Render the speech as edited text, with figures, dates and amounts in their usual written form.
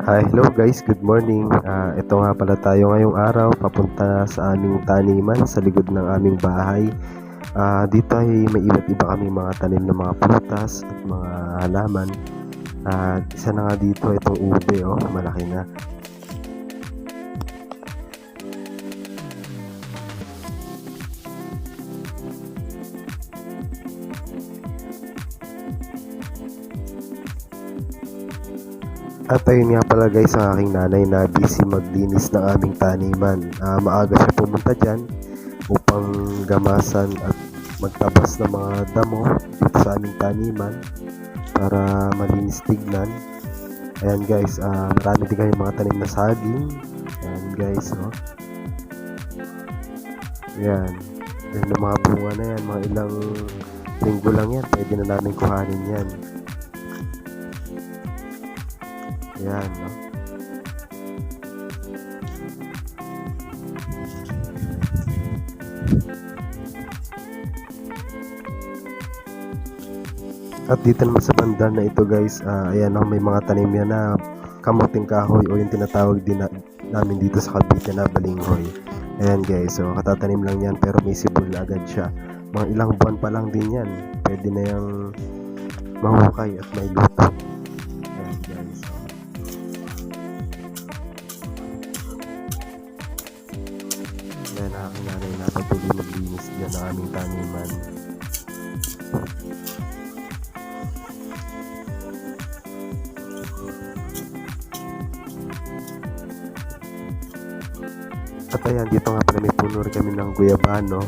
Hello guys, good morning. Ito nga pala tayo ngayong araw papunta sa aming taniman sa likod ng aming bahay. Dito ay may iba't iba kaming mga tanim ng mga prutas at mga halaman. Isa na nga dito itong ube, malaki na. At ayun nga pala guys, ang aking nanay na busy maglinis ng aming taniman. Maaga siya pumunta dyan upang gamasan at magtabas ng mga damo dito sa aming taniman para malinis tignan. Ayan guys, marami din kami mga tanim na saging. Ayan guys, Ayan. Ayan yung mga bunga na yan, mga ilang linggo lang yan, pwede na namin kuhanin yan. Ayan, At dito naman sa banda na ito guys, ayan may mga tanim yan na kamuting kahoy o yung tinatawag din namin dito sa Cavite na balinghoy. Ayan guys, so katatanim lang yan pero may sibol na agad siya. Mga ilang buwan pa lang din yan, pwede na yung mahukay at may luto. Ayan guys. Ayan, aking nanay na patuloy maglinis dyan ng aming taniman. At ayan, dito nga pala may puno rin kami ng guyabano.